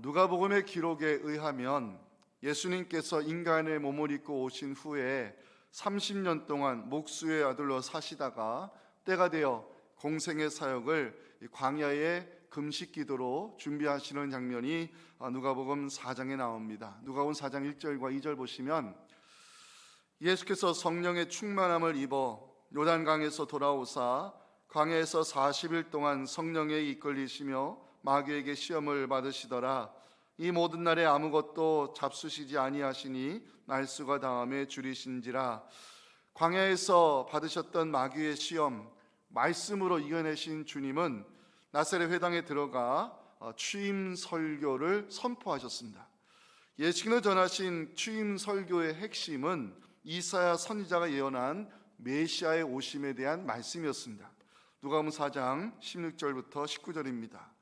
누가복음의 기록에 의하면 예수님께서 인간의 몸을 입고 오신 후에 30년 동안 목수의 아들로 사시다가 때가 되어 공생의 사역을 광야의 금식 기도로 준비하시는 장면이 누가복음 4장에 나옵니다. 누가복음 4장 1절과 2절 보시면 예수께서 성령의 충만함을 입어 요단강에서 돌아오사 광야에서 40일 동안 성령에 이끌리시며 마귀에게 시험을 받으시더라. 이 모든 날에 아무것도 잡수시지 아니하시니 날수가 다함에 줄이신지라. 광야에서 받으셨던 마귀의 시험, 말씀으로 이겨내신 주님은 나사렛 회당에 들어가 취임 설교를 선포하셨습니다. 예수께서 전하신 취임 설교의 핵심은 이사야 선지자가 예언한 메시아의 오심에 대한 말씀이었습니다. 누가복음 4장 16절부터 19절입니다.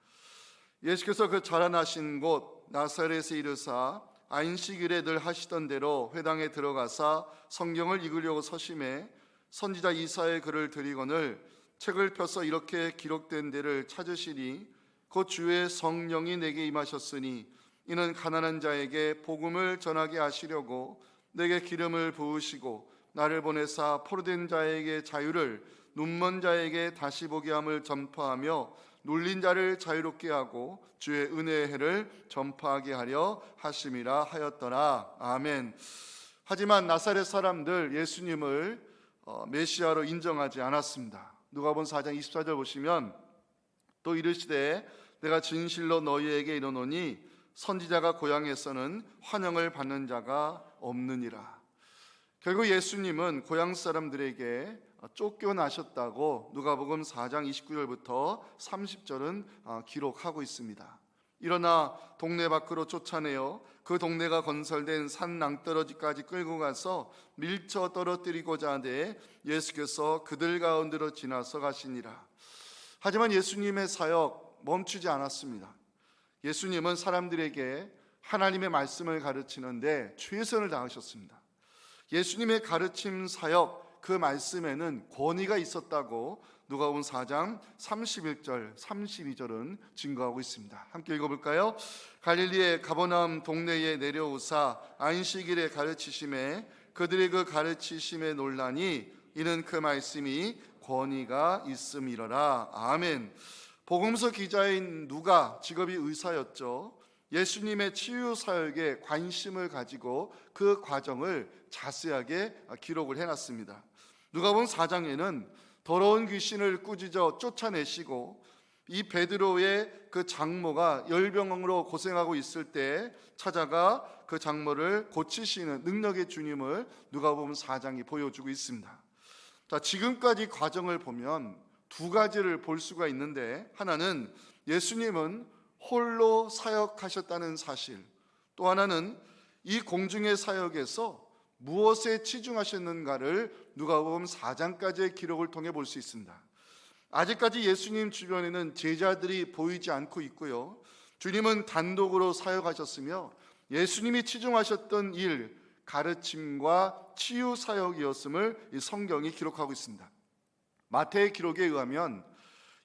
예수께서 그 자라나신 곳 나사렛에 이르사 안식일에 늘 하시던 대로 회당에 들어가사 성경을 읽으려고 서심해 선지자 이사야의 글을 들이거늘 책을 펴서 이렇게 기록된 데를 찾으시니 곧 주의 성령이 내게 임하셨으니 이는 가난한 자에게 복음을 전하게 하시려고 내게 기름을 부으시고 나를 보내사 포로된 자에게 자유를, 눈먼 자에게 다시 보게 함을 전파하며 눌린 자를 자유롭게 하고 주의 은혜의 해를 전파하게 하려 하심이라 하였더라. 아멘. 하지만 나사렛 사람들 예수님을 메시아로 인정하지 않았습니다. 누가복음 4장 24절 보시면 또 이르시되 내가 진실로 너희에게 이르노니 선지자가 고향에서는 환영을 받는 자가 없느니라. 결국 예수님은 고향 사람들에게 쫓겨나셨다고 누가복음 4장 29절부터 30절은 기록하고 있습니다. 일어나 동네 밖으로 쫓아내어 그 동네가 건설된 산 낭떠러지까지 끌고 가서 밀쳐 떨어뜨리고자 하되 예수께서 그들 가운데로 지나서 가시니라. 하지만 예수님의 사역 멈추지 않았습니다. 예수님은 사람들에게 하나님의 말씀을 가르치는데 최선을 다하셨습니다. 예수님의 가르침 사역, 그 말씀에는 권위가 있었다고 누가복음 4장 31절, 32절은 증거하고 있습니다. 함께 읽어볼까요? 갈릴리의 가버나움 동네에 내려오사 안식일에 가르치심에 그들의 그 가르치심에 놀라니 이는 그 말씀이 권위가 있음이로라. 아멘. 복음서 기자인 누가 직업이 의사였죠. 예수님의 치유 사역에 관심을 가지고 그 과정을 자세하게 기록을 해놨습니다. 누가복음 4장에는 더러운 귀신을 꾸짖어 쫓아내시고 이 베드로의 그 장모가 열병으로 고생하고 있을 때 찾아가 그 장모를 고치시는 능력의 주님을 누가복음 4장이 보여주고 있습니다. 자, 지금까지 과정을 보면 두 가지를 볼 수가 있는데, 하나는 예수님은 홀로 사역하셨다는 사실, 또 하나는 이 공중의 사역에서 무엇에 치중하셨는가를 누가복음 4장까지의 기록을 통해 볼 수 있습니다. 아직까지 예수님 주변에는 제자들이 보이지 않고 있고요, 주님은 단독으로 사역하셨으며 예수님이 치중하셨던 일, 가르침과 치유 사역이었음을 이 성경이 기록하고 있습니다. 마태의 기록에 의하면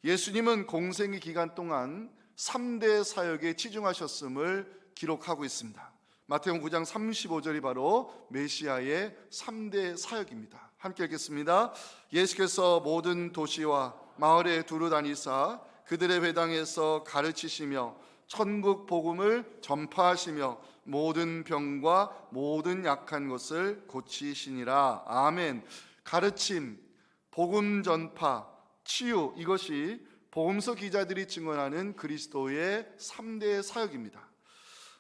예수님은 공생의 기간 동안 3대 사역에 치중하셨음을 기록하고 있습니다. 마태복음 9장 35절이 바로 메시아의 3대 사역입니다. 함께 읽겠습니다. 예수께서 모든 도시와 마을에 두루 다니사 그들의 회당에서 가르치시며 천국 복음을 전파하시며 모든 병과 모든 약한 것을 고치시니라. 아멘. 가르침, 복음 전파, 치유, 이것이 복음서 기자들이 증언하는 그리스도의 3대 사역입니다.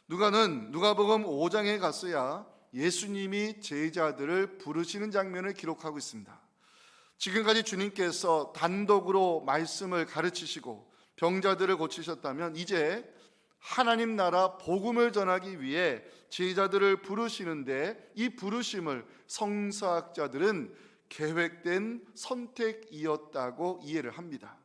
누가는 누가복음 5장에 갔어야 예수님이 제자들을 부르시는 장면을 기록하고 있습니다. 지금까지 주님께서 단독으로 말씀을 가르치시고 병자들을 고치셨다면 이제 하나님 나라 복음을 전하기 위해 제자들을 부르시는데 이 부르심을 성서학자들은 계획된 선택이었다고 이해를 합니다.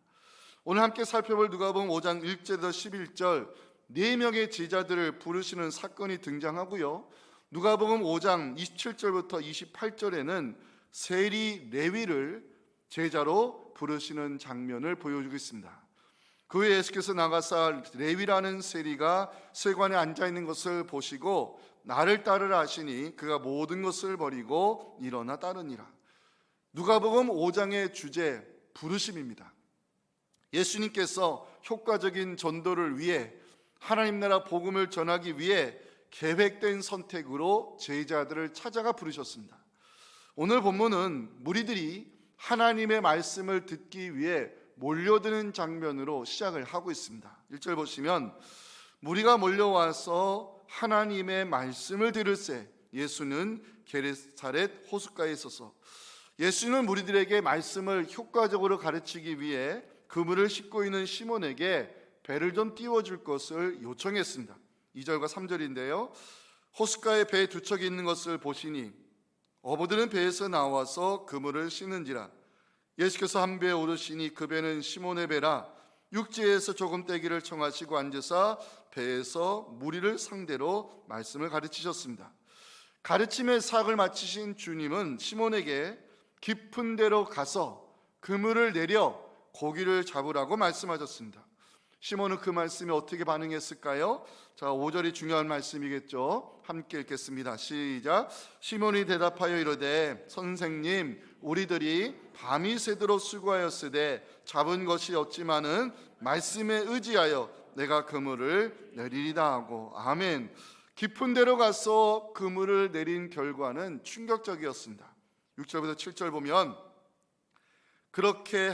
오늘 함께 살펴볼 누가복음 5장 1절에서 11절 4명의 제자들을 부르시는 사건이 등장하고요, 누가복음 5장 27절부터 28절에는 세리 레위를 제자로 부르시는 장면을 보여주고 있습니다. 그 후에 예수께서 나가사 레위라는 세리가 세관에 앉아 있는 것을 보시고 나를 따르라 하시니 그가 모든 것을 버리고 일어나 따르니라. 누가복음 5장의 주제 부르심입니다. 예수님께서 효과적인 전도를 위해 하나님 나라 복음을 전하기 위해 계획된 선택으로 제자들을 찾아가 부르셨습니다. 오늘 본문은 무리들이 하나님의 말씀을 듣기 위해 몰려드는 장면으로 시작을 하고 있습니다. 1절 보시면 무리가 몰려와서 하나님의 말씀을 들을새 예수는 게네사렛 호숫가에 있어서 예수는 무리들에게 말씀을 효과적으로 가르치기 위해 그물을 싣고 있는 시몬에게 배를 좀 띄워줄 것을 요청했습니다. 2절과 3절인데요. 호숫가에 배 두 척이 있는 것을 보시니 어부들은 배에서 나와서 그물을 씻는지라. 예수께서 한 배에 오르시니 그 배는 시몬의 배라. 육지에서 조금 떼기를 청하시고 앉으사 배에서 무리를 상대로 말씀을 가르치셨습니다. 가르침의 사역을 마치신 주님은 시몬에게 깊은 데로 가서 그물을 내려 고기를 잡으라고 말씀하셨습니다. 시몬은 그 말씀에 어떻게 반응했을까요? 자, 5절이 중요한 말씀이겠죠. 함께 읽겠습니다. 시작. 시몬이 대답하여 이르되 선생님 우리들이 밤이 새도록 수고하였으되 잡은 것이 없지만은 말씀에 의지하여 내가 그물을 내리리다 하고. 아멘. 깊은 데로 가서 그물을 내린 결과는 충격적이었습니다. 6절부터 7절 보면 그렇게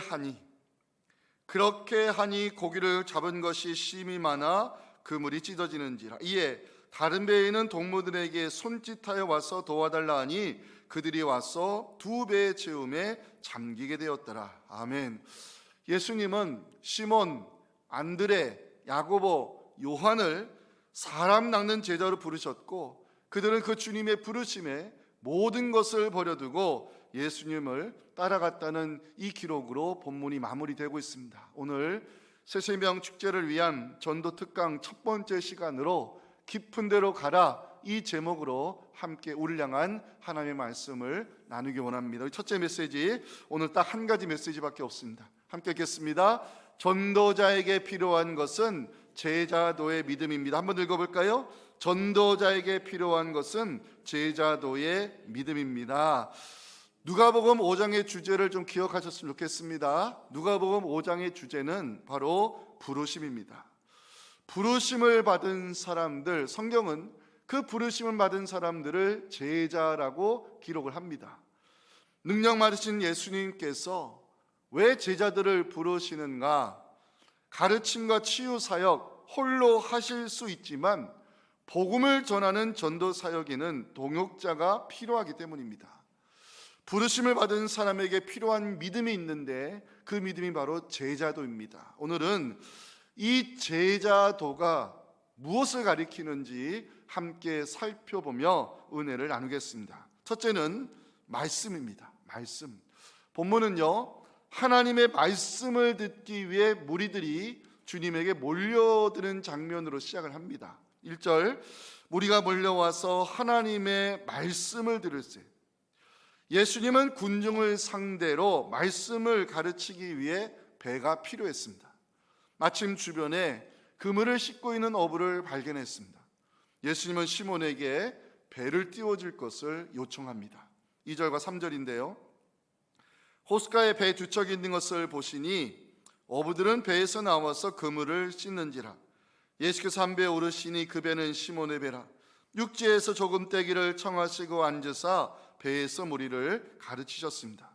하니 고기를 잡은 것이 심히 많아 그물이 찢어지는지라. 이에 다른 배에 있는 동무들에게 손짓하여 와서 도와달라 하니 그들이 와서 두 배의 채움에 잠기게 되었더라. 아멘. 예수님은 시몬, 안드레, 야고보, 요한을 사람 낚는 제자로 부르셨고 그들은 그 주님의 부르심에 모든 것을 버려두고 예수님을 따라갔다는 이 기록으로 본문이 마무리되고 있습니다. 오늘 새세명 축제를 위한 전도 특강 첫 번째 시간으로 깊은 데로 가라 이 제목으로 함께 우리를 향한 하나님의 말씀을 나누기 원합니다. 첫째 메시지, 오늘 딱 한 가지 메시지밖에 없습니다. 함께 읽겠습니다. 전도자에게 필요한 것은 제자도의 믿음입니다. 한번 읽어볼까요? 전도자에게 필요한 것은 제자도의 믿음입니다. 누가복음 5장의 주제를 좀 기억하셨으면 좋겠습니다. 누가복음 5장의 주제는 바로 부르심입니다. 부르심을 받은 사람들, 성경은 그 부르심을 받은 사람들을 제자라고 기록을 합니다. 능력 많으신 예수님께서 왜 제자들을 부르시는가? 가르침과 치유 사역 홀로 하실 수 있지만 복음을 전하는 전도 사역에는 동역자가 필요하기 때문입니다. 부르심을 받은 사람에게 필요한 믿음이 있는데 그 믿음이 바로 제자도입니다. 오늘은 이 제자도가 무엇을 가리키는지 함께 살펴보며 은혜를 나누겠습니다. 첫째는 말씀입니다. 말씀. 본문은요, 하나님의 말씀을 듣기 위해 무리들이 주님에게 몰려드는 장면으로 시작을 합니다. 1절, 무리가 몰려와서 하나님의 말씀을 들을세. 예수님은 군중을 상대로 말씀을 가르치기 위해 배가 필요했습니다. 마침 주변에 그물을 싣고 있는 어부를 발견했습니다. 예수님은 시몬에게 배를 띄워줄 것을 요청합니다. 2절과 3절인데요. 호숫가에 배 두 척이 있는 것을 보시니 어부들은 배에서 나와서 그물을 씻는지라. 예수께서 한 배에 오르시니 그 배는 시몬의 배라. 육지에서 조금 떼기를 청하시고 앉으사 배에서 무리를 가르치셨습니다.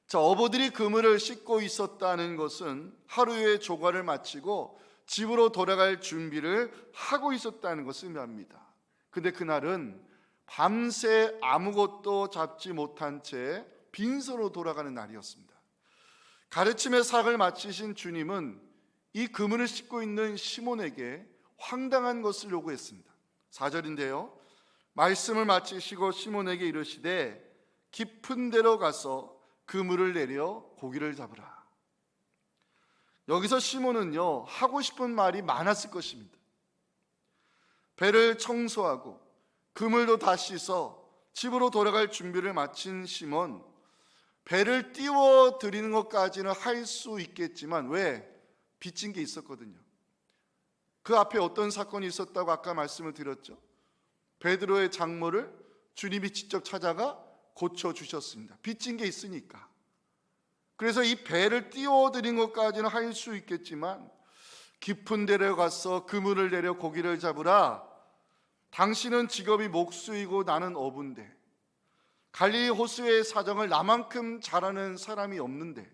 자, 어부들이 그물을 씻고 있었다는 것은 하루의 조과를 마치고 집으로 돌아갈 준비를 하고 있었다는 것을 의미합니다. 근데 그날은 밤새 아무것도 잡지 못한 채 빈소로 돌아가는 날이었습니다. 가르침의 사역을 마치신 주님은 이 그물을 씻고 있는 시몬에게 황당한 것을 요구했습니다. 4절인데요. 말씀을 마치시고 시몬에게 이르시되 깊은 데로 가서 그물을 내려 고기를 잡으라. 여기서 시몬은요, 하고 싶은 말이 많았을 것입니다. 배를 청소하고 그물도 다 씻어 집으로 돌아갈 준비를 마친 시몬, 배를 띄워드리는 것까지는 할 수 있겠지만 왜? 빚진 게 있었거든요. 그 앞에 어떤 사건이 있었다고 아까 말씀을 드렸죠. 베드로의 장모를 주님이 직접 찾아가 고쳐주셨습니다. 빚진 게 있으니까. 그래서 이 배를 띄워드린 것까지는 할 수 있겠지만 깊은 데로 가서 그물을 내려 고기를 잡으라. 당신은 직업이 목수이고 나는 어부인데 갈릴리 호수의 사정을 나만큼 잘 아는 사람이 없는데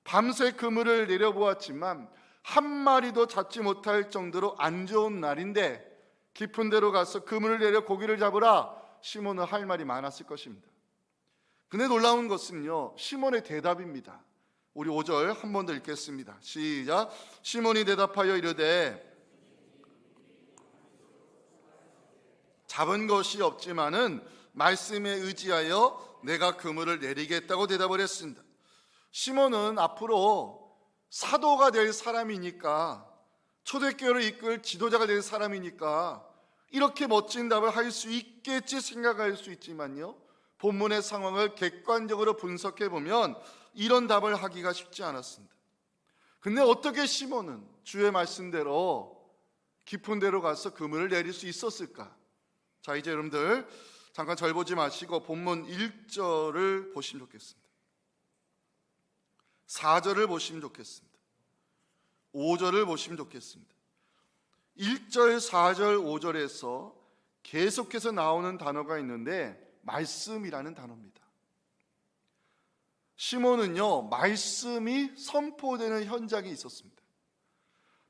밤새 그물을 내려보았지만 한 마리도 잡지 못할 정도로 안 좋은 날인데 깊은 데로 가서 그물을 내려 고기를 잡으라. 시몬은 할 말이 많았을 것입니다. 근데 놀라운 것은요, 시몬의 대답입니다. 우리 5절 한 번 더 읽겠습니다. 시작. 시몬이 대답하여 이르되 잡은 것이 없지만은 말씀에 의지하여 내가 그물을 내리겠다고 대답을 했습니다. 시몬은 앞으로 사도가 될 사람이니까, 초대교회를 이끌 지도자가 될 사람이니까 이렇게 멋진 답을 할 수 있겠지 생각할 수 있지만요, 본문의 상황을 객관적으로 분석해 보면 이런 답을 하기가 쉽지 않았습니다. 근데 어떻게 시몬은 주의 말씀대로 깊은 데로 가서 그물을 내릴 수 있었을까? 자, 이제 여러분들 잠깐 절 보지 마시고 본문 1절을 보시면 좋겠습니다. 4절을 보시면 좋겠습니다. 5절을 보시면 좋겠습니다. 1절, 4절, 5절에서 계속해서 나오는 단어가 있는데 말씀이라는 단어입니다. 시몬은요, 말씀이 선포되는 현장에 있었습니다.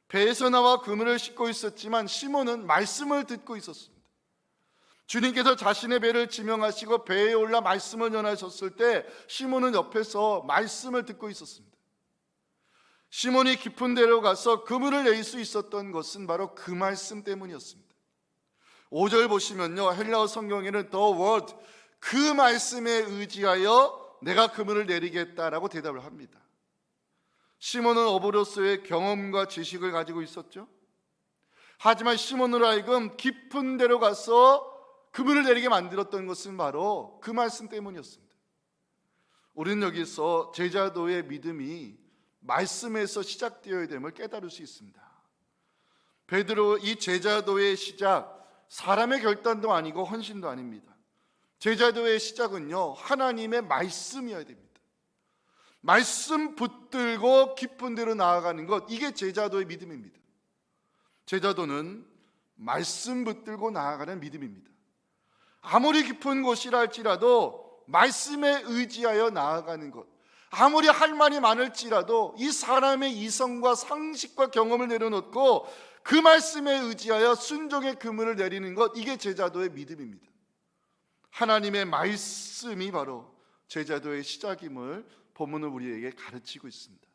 배에서 나와 그물을 싣고 있었지만 시몬은 말씀을 듣고 있었습니다. 주님께서 자신의 배를 지명하시고 배에 올라 말씀을 전하셨을 때 시몬은 옆에서 말씀을 듣고 있었습니다. 시몬이 깊은 데로 가서 그물을 낼 수 있었던 것은 바로 그 말씀 때문이었습니다. 5절 보시면요, 헬라어 성경에는 the word, 그 말씀에 의지하여 내가 그물을 내리겠다라고 대답을 합니다. 시몬은 어부로서의 경험과 지식을 가지고 있었죠. 하지만 시몬으로 하여금 깊은 데로 가서 그물을 내리게 만들었던 것은 바로 그 말씀 때문이었습니다. 우리는 여기서 제자도의 믿음이 말씀에서 시작되어야 됨을 깨달을 수 있습니다. 베드로, 이 제자도의 시작, 사람의 결단도 아니고 헌신도 아닙니다. 제자도의 시작은요, 하나님의 말씀이어야 됩니다. 말씀 붙들고 깊은 데로 나아가는 것, 이게 제자도의 믿음입니다. 제자도는 말씀 붙들고 나아가는 믿음입니다. 아무리 깊은 곳이라 할지라도 말씀에 의지하여 나아가는 것, 아무리 할 말이 많을지라도 이 사람의 이성과 상식과 경험을 내려놓고 그 말씀에 의지하여 순종의 그물을 내리는 것, 이게 제자도의 믿음입니다. 하나님의 말씀이 바로 제자도의 시작임을 본문은 우리에게 가르치고 있습니다.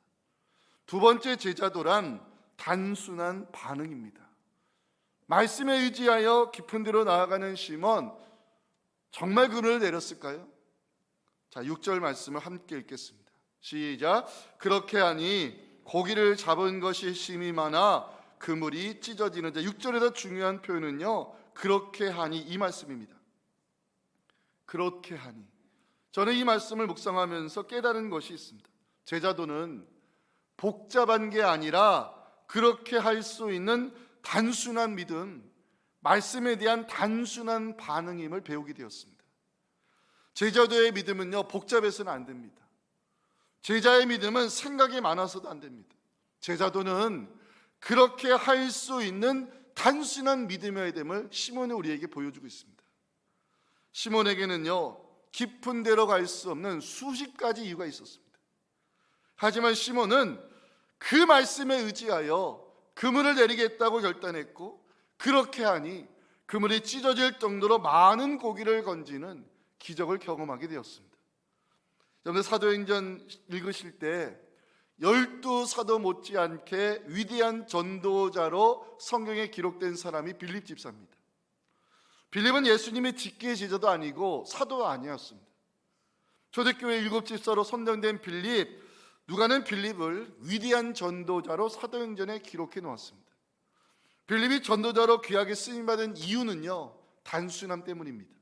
두 번째 제자도란 단순한 반응입니다. 말씀에 의지하여 깊은 데로 나아가는 시몬, 정말 그물을 내렸을까요? 자, 6절 말씀을 함께 읽겠습니다. 시작. 그렇게 하니 고기를 잡은 것이 심히 많아 그물이 찢어지는데, 6절에서 중요한 표현은요, 그렇게 하니, 이 말씀입니다. 그렇게 하니. 저는 이 말씀을 묵상하면서 깨달은 것이 있습니다. 제자도는 복잡한 게 아니라 그렇게 할 수 있는 단순한 믿음, 말씀에 대한 단순한 반응임을 배우게 되었습니다. 제자도의 믿음은요, 복잡해서는 안 됩니다. 제자의 믿음은 생각이 많아서도 안 됩니다. 제자도는 그렇게 할 수 있는 단순한 믿음이어야 됨을 시몬이 우리에게 보여주고 있습니다. 시몬에게는요, 깊은 데로 갈 수 없는 수십 가지 이유가 있었습니다. 하지만 시몬은 그 말씀에 의지하여 그물을 내리겠다고 결단했고, 그렇게 하니 그물이 찢어질 정도로 많은 고기를 건지는 기적을 경험하게 되었습니다. 여러분들 사도행전 읽으실 때 12사도 못지않게 위대한 전도자로 성경에 기록된 사람이 빌립 집사입니다. 빌립은 예수님의 직계 제자도 아니고 사도가 아니었습니다. 초대교회 7집사로 선정된 빌립, 누가는 빌립을 위대한 전도자로 사도행전에 기록해 놓았습니다. 빌립이 전도자로 귀하게 쓰임받은 이유는요, 단순함 때문입니다.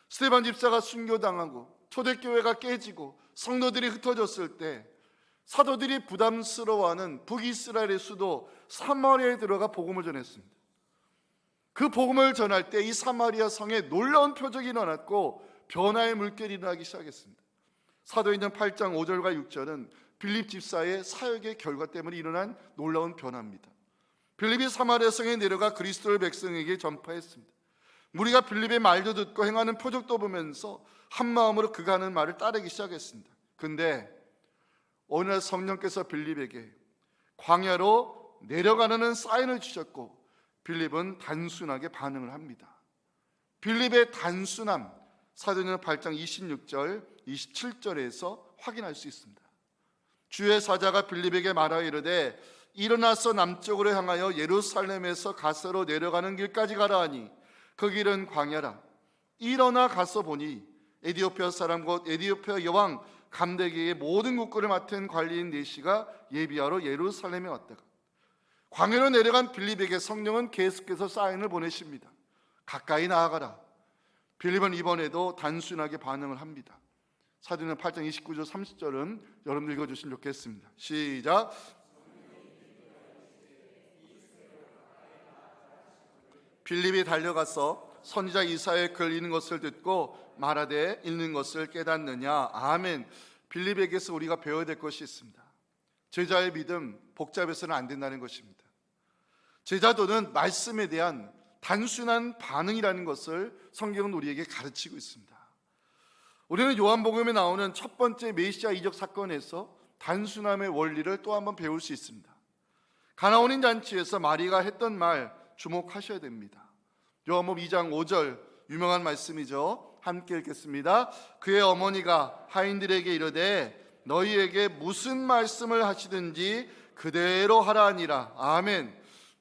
스데반 집사가 순교당하고 초대교회가 깨지고 성도들이 흩어졌을 때 사도들이 부담스러워하는 북이스라엘의 수도 사마리아에 들어가 복음을 전했습니다. 그 복음을 전할 때 이 사마리아 성에 놀라운 표적이 일어났고 변화의 물결이 일어나기 시작했습니다. 사도행전 8장 5절과 6절은 빌립 집사의 사역의 결과 때문에 일어난 놀라운 변화입니다. 빌립이 사마리아 성에 내려가 그리스도를 백성에게 전파했습니다. 무리가 빌립의 말도 듣고 행하는 표적도 보면서 한마음으로 그가 하는 말을 따르기 시작했습니다. 근데 어느 날 성령께서 빌립에게 광야로 내려가라는 사인을 주셨고 빌립은 단순하게 반응을 합니다. 빌립의 단순함, 사도행전 8장 26절, 27절에서 확인할 수 있습니다. 주의 사자가 빌립에게 말하여 이르되 일어나서 남쪽으로 향하여 예루살렘에서 가서로 내려가는 길까지 가라 하니 그 길은 광야라. 일어나 가서 보니 에디오피아 사람 곧 에디오피아 여왕 감대기의 모든 국구를 맡은 관리인 네시가 예비하러 예루살렘에 왔다가 광야로 내려간 빌립에게 성령은 계속해서 사인을 보내십니다. 가까이 나아가라. 빌립은 이번에도 단순하게 반응을 합니다. 사도행전 8장 29절 30절은 여러분들 읽어주시면 좋겠습니다. 시작. 빌립이 달려가서 선지자 이사야의 글 읽는 것을 듣고 말하되 읽는 것을 깨닫느냐. 아멘. 빌립에게서 우리가 배워야 될 것이 있습니다. 제자의 믿음 복잡해서는 안 된다는 것입니다. 제자도는 말씀에 대한 단순한 반응이라는 것을 성경은 우리에게 가르치고 있습니다. 우리는 요한복음에 나오는 첫 번째 메시아 이적 사건에서 단순함의 원리를 또 한번 배울 수 있습니다. 가나온인 잔치에서 마리가 했던 말 주목하셔야 됩니다. 요한복음 2장 5절 유명한 말씀이죠. 함께 읽겠습니다. 그의 어머니가 하인들에게 이르되 너희에게 무슨 말씀을 하시든지 그대로 하라 하니라. 아멘.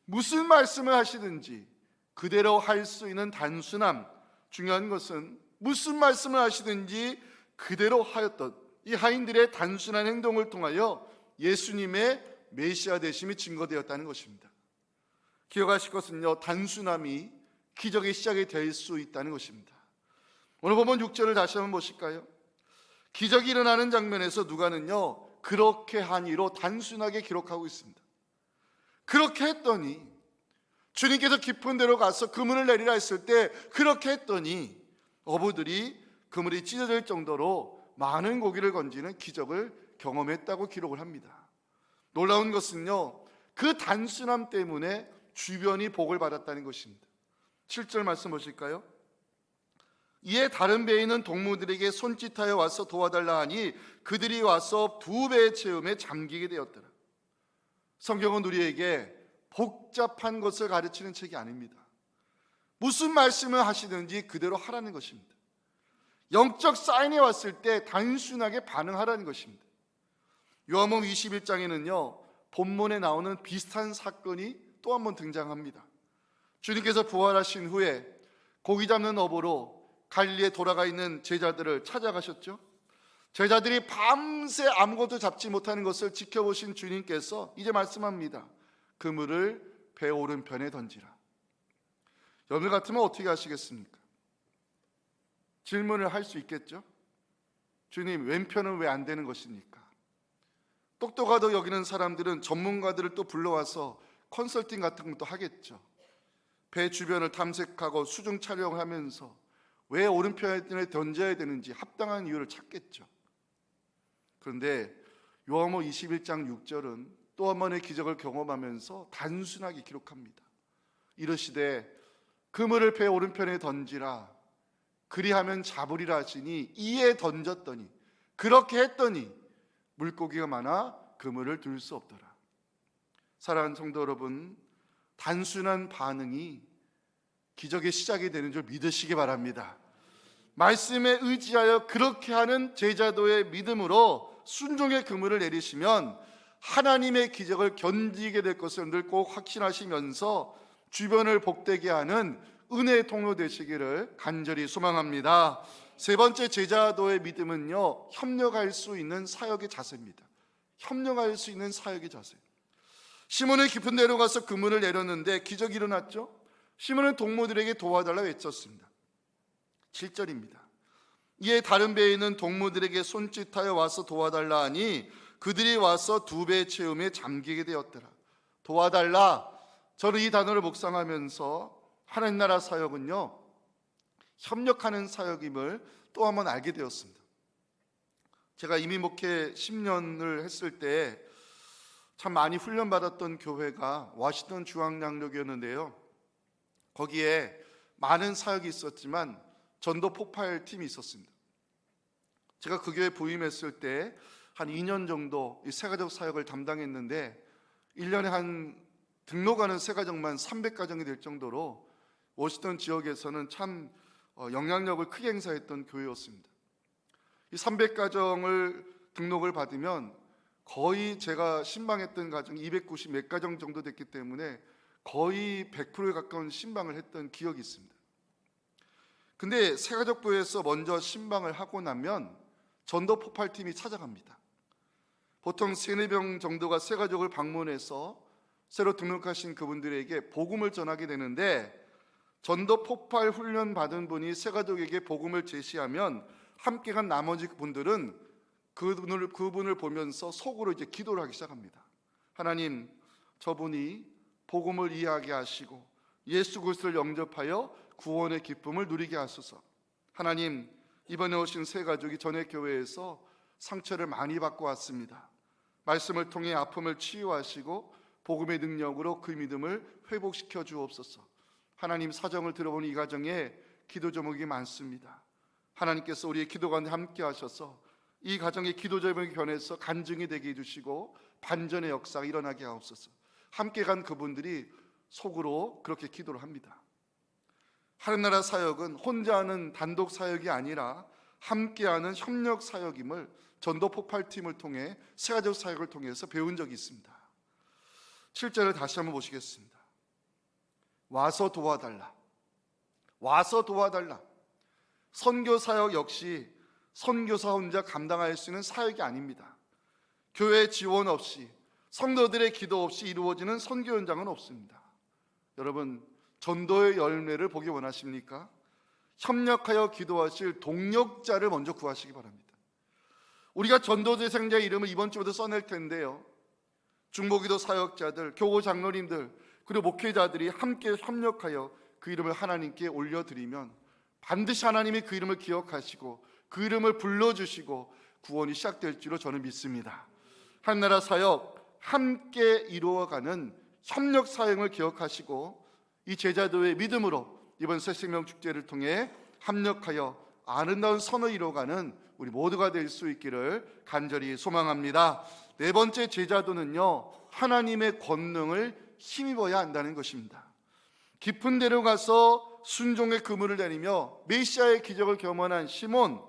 무슨 말씀을 하시든지 그대로 할 수 있는 단순함. 중요한 것은 무슨 말씀을 하시든지 그대로 하였던 이 하인들의 단순한 행동을 통하여 예수님의 메시아 되심이 증거되었다는 것입니다. 기억하실 것은요, 단순함이 기적의 시작이 될 수 있다는 것입니다. 오늘 보면 6절을 다시 한번 보실까요? 기적이 일어나는 장면에서 누가는요 그렇게 하니로 단순하게 기록하고 있습니다. 그렇게 했더니 주님께서 깊은 데로 가서 그물을 내리라 했을 때 그렇게 했더니 어부들이 그물이 찢어질 정도로 많은 고기를 건지는 기적을 경험했다고 기록을 합니다. 놀라운 것은요 그 단순함 때문에 주변이 복을 받았다는 것입니다. 7절 말씀 보실까요? 이에 다른 배에 있는 동무들에게 손짓하여 와서 도와달라 하니 그들이 와서 2배의 채움에 잠기게 되었더라. 성경은 우리에게 복잡한 것을 가르치는 책이 아닙니다. 무슨 말씀을 하시든지 그대로 하라는 것입니다. 영적 사인이 왔을 때 단순하게 반응하라는 것입니다. 요한복음 21장에는요 본문에 나오는 비슷한 사건이 또 한 번 등장합니다. 주님께서 부활하신 후에 고기 잡는 어부로 갈릴리에 돌아가 있는 제자들을 찾아가셨죠. 제자들이 밤새 아무것도 잡지 못하는 것을 지켜보신 주님께서 이제 말씀합니다. 그물을 배 오른편에 던지라. 여러분 같으면 어떻게 하시겠습니까? 질문을 할 수 있겠죠. 주님, 왼편은 왜 안 되는 것입니까? 똑똑하다고 여기는 사람들은 전문가들을 또 불러와서 컨설팅 같은 것도 하겠죠. 배 주변을 탐색하고 수중 촬영을 하면서 왜 오른편에 던져야 되는지 합당한 이유를 찾겠죠. 그런데 요한복음 21장 6절은 또 한 번의 기적을 경험하면서 단순하게 기록합니다. 이르시되 그물을 배 오른편에 던지라. 그리하면 잡으리라 하시니 이에 던졌더니 그렇게 했더니 물고기가 많아 그물을 들 수 없더라. 사랑하는 성도 여러분, 단순한 반응이 기적의 시작이 되는 줄 믿으시기 바랍니다. 말씀에 의지하여 그렇게 하는 제자도의 믿음으로 순종의 그물을 내리시면 하나님의 기적을 견디게 될 것을 늘 꼭 확신하시면서 주변을 복되게 하는 은혜의 통로 되시기를 간절히 소망합니다. 세 번째 제자도의 믿음은요 협력할 수 있는 사역의 자세입니다. 협력할 수 있는 사역의 자세. 시몬은 깊은 데로 가서 그물을 내렸는데 기적이 일어났죠. 시몬은 동무들에게 도와달라 외쳤습니다. 7절입니다. 이에 다른 배에 있는 동무들에게 손짓하여 와서 도와달라 하니 그들이 와서 2배 채움에 잠기게 되었더라. 도와달라. 저는 이 단어를 묵상하면서 하나님 나라 사역은요, 협력하는 사역임을 또 한 번 알게 되었습니다. 제가 이미 목회 10년을 했을 때 참 많이 훈련받았던 교회가 워싱턴 중앙양력이었는데요, 거기에 많은 사역이 있었지만 전도 폭발 팀이 있었습니다. 제가 그 교회 부임했을 때 한 2년 정도 이 새가족 사역을 담당했는데 1년에 한 등록하는 새가족만 300가정이 될 정도로 워싱턴 지역에서는 참 영향력을 크게 행사했던 교회였습니다. 이 300가정을 등록을 받으면 거의 제가 신방했던 가정이 290 몇 가정 정도 됐기 때문에 거의 100%에 가까운 신방을 했던 기억이 있습니다. 근데 새가족부에서 먼저 신방을 하고 나면 전도 폭발팀이 찾아갑니다. 보통 3-4명 정도가 새가족을 방문해서 새로 등록하신 그분들에게 복음을 전하게 되는데, 전도 폭발 훈련 받은 분이 새가족에게 복음을 제시하면 함께 간 나머지 분들은 그분을 보면서 속으로 이제 기도를 하기 시작합니다. 하나님, 저분이 복음을 이해하게 하시고 예수 그리스도를 영접하여 구원의 기쁨을 누리게 하소서. 하나님, 이번에 오신 새 가족이 전에 교회에서 상처를 많이 받고 왔습니다. 말씀을 통해 아픔을 치유하시고 복음의 능력으로 그 믿음을 회복시켜 주옵소서. 하나님, 사정을 들어보니 이 가정에 기도 제목이 많습니다. 하나님께서 우리의 기도 가운데 함께 하셔서 이 가정의 기도 제목이 변해서 간증이 되게 해주시고 반전의 역사가 일어나게 하옵소서. 함께 간 그분들이 속으로 그렇게 기도를 합니다. 하늘나라 사역은 혼자 하는 단독 사역이 아니라 함께하는 협력 사역임을 전도 폭발팀을 통해 새가족 사역을 통해서 배운 적이 있습니다. 7절을 다시 한번 보시겠습니다. 와서 도와달라. 와서 도와달라. 선교 사역 역시 선교사 혼자 감당할 수 있는 사역이 아닙니다. 교회 지원 없이, 성도들의 기도 없이 이루어지는 선교 현장은 없습니다. 여러분, 전도의 열매를 보기 원하십니까? 협력하여 기도하실 동력자를 먼저 구하시기 바랍니다. 우리가 전도 대상자의 이름을 이번 주부터 써낼 텐데요, 중보기도 사역자들, 교구 장로님들, 그리고 목회자들이 함께 협력하여 그 이름을 하나님께 올려드리면 반드시 하나님이 그 이름을 기억하시고 그 이름을 불러주시고 구원이 시작될 줄로 저는 믿습니다. 하늘나라 사역 함께 이루어가는 협력 사역을 기억하시고 이 제자도의 믿음으로 이번 새생명 축제를 통해 합력하여 아름다운 선을 이루어가는 우리 모두가 될 수 있기를 간절히 소망합니다. 4번째 제자도는요, 하나님의 권능을 힘입어야 한다는 것입니다. 깊은 데로 가서 순종의 그물을 내리며 메시아의 기적을 겸언한 시몬,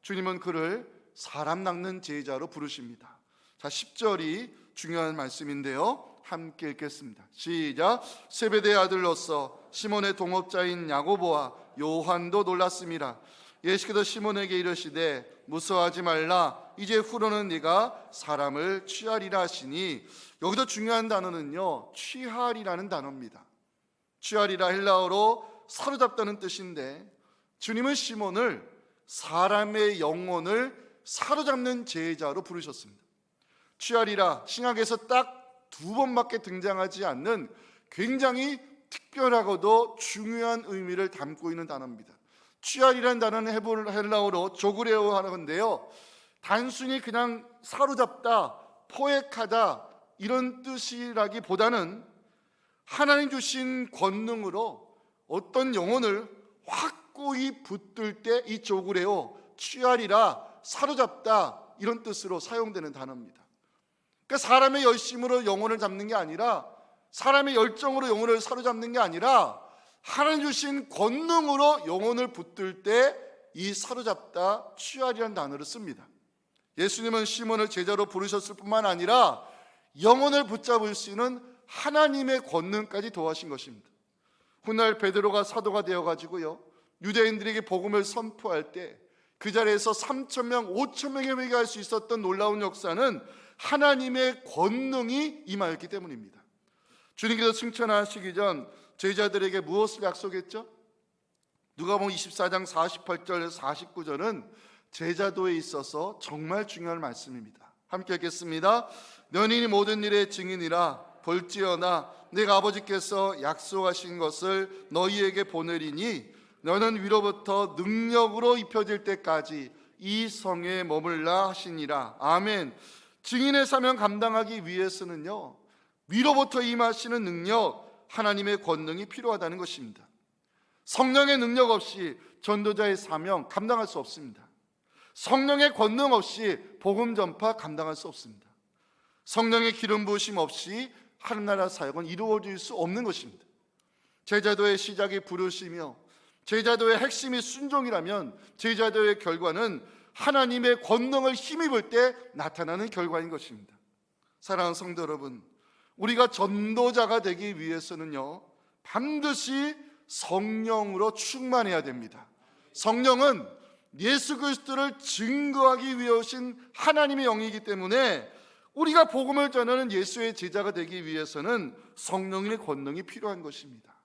주님은 그를 사람 낚는 제자로 부르십니다. 자, 10절이 중요한 말씀인데요, 함께 읽겠습니다. 시작. 세베대의 아들로서 시몬의 동업자인 야고보와 요한도 놀랐습니다. 예수께서 시몬에게 이르시되 무서워하지 말라, 이제 후로는 네가 사람을 취하리라 하시니, 여기서 중요한 단어는요, 취하리라는 단어입니다. 취하리라 헬라어로 사로잡다는 뜻인데, 주님은 시몬을 사람의 영혼을 사로잡는 제자로 부르셨습니다. 취하리라, 신약에서 딱 2번밖에 등장하지 않는 굉장히 특별하고도 중요한 의미를 담고 있는 단어입니다. 취하리라는 단어는 헬라어로 조그레오 하는 건데요, 단순히 그냥 사로잡다, 포획하다 이런 뜻이라기보다는 하나님 주신 권능으로 어떤 영혼을 확고히 붙들 때 이 조그레오, 취하리라, 사로잡다 이런 뜻으로 사용되는 단어입니다. 그러니까 사람의 열심으로 영혼을 잡는 게 아니라, 사람의 열정으로 영혼을 사로잡는 게 아니라 하나님 주신 권능으로 영혼을 붙들 때 이 사로잡다, 취하리라는 단어를 씁니다. 예수님은 시몬을 제자로 부르셨을 뿐만 아니라 영혼을 붙잡을 수 있는 하나님의 권능까지 더하신 것입니다. 훗날 베드로가 사도가 되어가지고요, 유대인들에게 복음을 선포할 때 그 자리에서 3,000명, 5,000명에 회개할 수 있었던 놀라운 역사는 하나님의 권능이 임하였기 때문입니다. 주님께서 승천하시기 전 제자들에게 무엇을 약속했죠? 누가복음 24장 48절에서 49절은 제자도에 있어서 정말 중요한 말씀입니다. 함께 읽겠습니다. 너희는 모든 일의 증인이라. 볼지어다 내가 아버지께서 약속하신 것을 너희에게 보내리니 너는 위로부터 능력으로 입혀질 때까지 이 성에 머물라 하시니라. 아멘. 증인의 사명 감당하기 위해서는요, 위로부터 임하시는 능력, 하나님의 권능이 필요하다는 것입니다. 성령의 능력 없이 전도자의 사명 감당할 수 없습니다. 성령의 권능 없이 복음 전파 감당할 수 없습니다. 성령의 기름 부으심 없이 하늘나라 사역은 이루어질 수 없는 것입니다. 제자도의 시작이 부르시며 제자도의 핵심이 순종이라면 제자도의 결과는 하나님의 권능을 힘입을 때 나타나는 결과인 것입니다. 사랑하는 성도 여러분, 우리가 전도자가 되기 위해서는요, 반드시 성령으로 충만해야 됩니다. 성령은 예수 그리스도를 증거하기 위해 오신 하나님의 영이기 때문에 우리가 복음을 전하는 예수의 제자가 되기 위해서는 성령의 권능이 필요한 것입니다.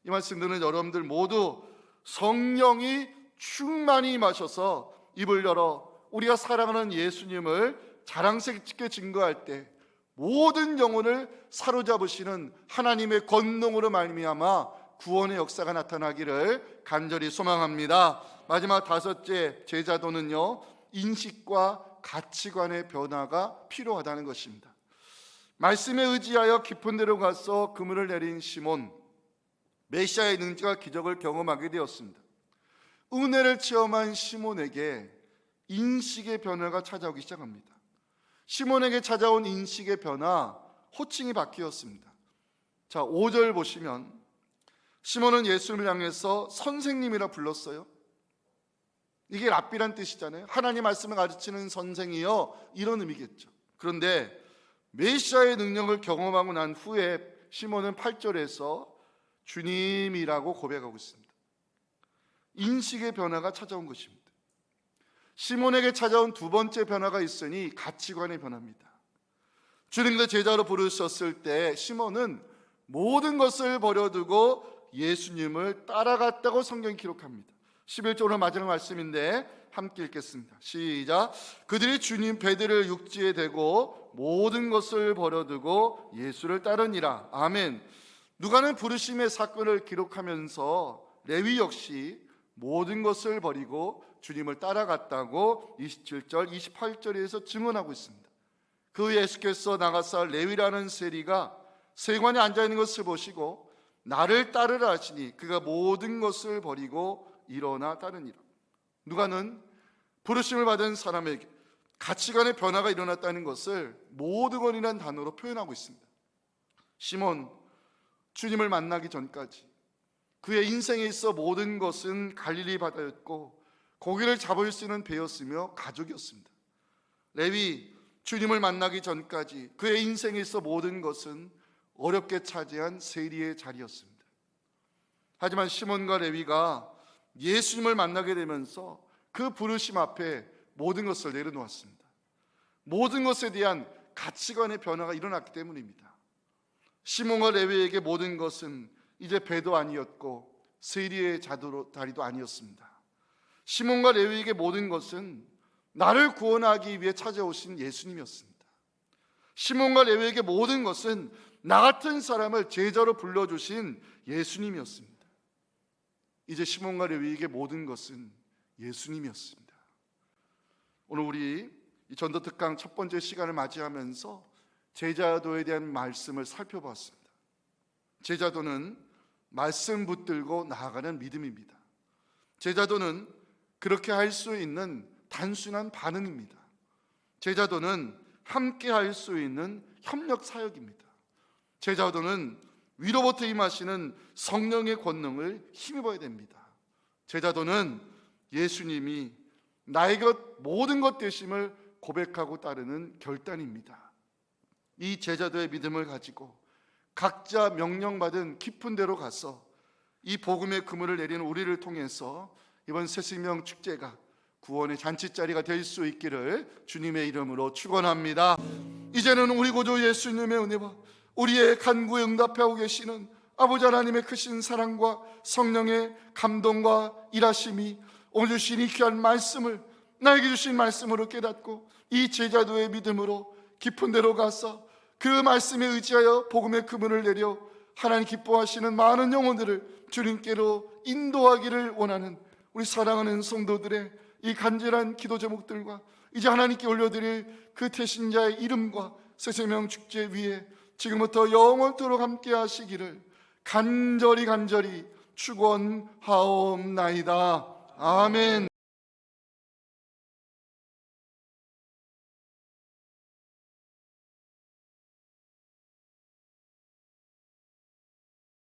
이 말씀 듣는 여러분들 모두 성령이 충만히 임하셔서 입을 열어 우리가 사랑하는 예수님을 자랑스럽게 증거할 때 모든 영혼을 사로잡으시는 하나님의 권능으로 말미암아 구원의 역사가 나타나기를 간절히 소망합니다. 마지막 다섯째, 제자도는요, 인식과 가치관의 변화가 필요하다는 것입니다. 말씀에 의지하여 깊은 데로 가서 그물을 내린 시몬, 메시아의 능력과 기적을 경험하게 되었습니다. 은혜를 체험한 시몬에게 인식의 변화가 찾아오기 시작합니다. 시몬에게 찾아온 인식의 변화, 호칭이 바뀌었습니다. 자, 5절 보시면 시몬은 예수님을 향해서 선생님이라 불렀어요. 이게 랍비란 뜻이잖아요. 하나님 말씀을 가르치는 선생이요, 이런 의미겠죠. 그런데 메시아의 능력을 경험하고 난 후에 시몬은 8절에서 주님이라고 고백하고 있습니다. 인식의 변화가 찾아온 것입니다. 시몬에게 찾아온 두 번째 변화가 있으니 가치관의 변화입니다. 주님께서 제자로 부르셨을 때 시몬은 모든 것을 버려두고 예수님을 따라갔다고 성경이 기록합니다. 11절로 마지막 말씀인데 함께 읽겠습니다. 시작. 그들이 주님 배들을 육지에 대고 모든 것을 버려두고 예수를 따르니라. 아멘. 누가는 부르심의 사건을 기록하면서 레위 역시 모든 것을 버리고 주님을 따라갔다고 27절, 28절에서 증언하고 있습니다. 그 예수께서 나가사 레위라는 세리가 세관에 앉아있는 것을 보시고 나를 따르라 하시니 그가 모든 것을 버리고 일어나 따르니라. 누가는 부르심을 받은 사람에게 가치관의 변화가 일어났다는 것을 모든 것이라는 단어로 표현하고 있습니다. 시몬, 주님을 만나기 전까지 그의 인생에 있어 모든 것은 갈릴리 바다였고 고기를 잡을 수 있는 배였으며 가족이었습니다. 레위, 주님을 만나기 전까지 그의 인생에 있어 모든 것은 어렵게 차지한 세리의 자리였습니다. 하지만 시몬과 레위가 예수님을 만나게 되면서 그 부르심 앞에 모든 것을 내려놓았습니다. 모든 것에 대한 가치관의 변화가 일어났기 때문입니다. 시몬과 레위에게 모든 것은 이제 배도 아니었고 세리의 다리도 아니었습니다. 시몬과 레위에게 모든 것은 나를 구원하기 위해 찾아오신 예수님이었습니다. 시몬과 레위에게 모든 것은 나 같은 사람을 제자로 불러주신 예수님이었습니다. 이제 시몬과 레위에게 모든 것은 예수님이었습니다. 오늘 우리 이 전도 특강 첫 번째 시간을 맞이하면서 제자도에 대한 말씀을 살펴봤습니다. 제자도는 말씀 붙들고 나아가는 믿음입니다. 제자도는 그렇게 할 수 있는 단순한 반응입니다. 제자도는 함께 할 수 있는 협력 사역입니다. 제자도는 위로부터 임하시는 성령의 권능을 힘입어야 됩니다. 제자도는 예수님이 나의 모든 것 되심을 고백하고 따르는 결단입니다. 이 제자도의 믿음을 가지고 각자 명령받은 깊은 데로 가서 이 복음의 그물을 내리는 우리를 통해서 이번 새생명 축제가 구원의 잔치자리가 될 수 있기를 주님의 이름으로 축원합니다. 이제는 우리 구주 예수님의 은혜와 우리의 간구에 응답하고 계시는 아버지 하나님의 크신 사랑과 성령의 감동과 일하심이 오늘 주신 이 귀한 말씀을 나에게 주신 말씀으로 깨닫고 이 제자도의 믿음으로 깊은 데로 가서 그 말씀에 의지하여 복음의 그물을 내려 하나님 기뻐하시는 많은 영혼들을 주님께로 인도하기를 원하는 우리 사랑하는 성도들의 이 간절한 기도 제목들과 이제 하나님께 올려드릴 그 태신자의 이름과 새생명 축제 위에 지금부터 영원토록 함께 하시기를 간절히 축원하옵나이다. 아멘.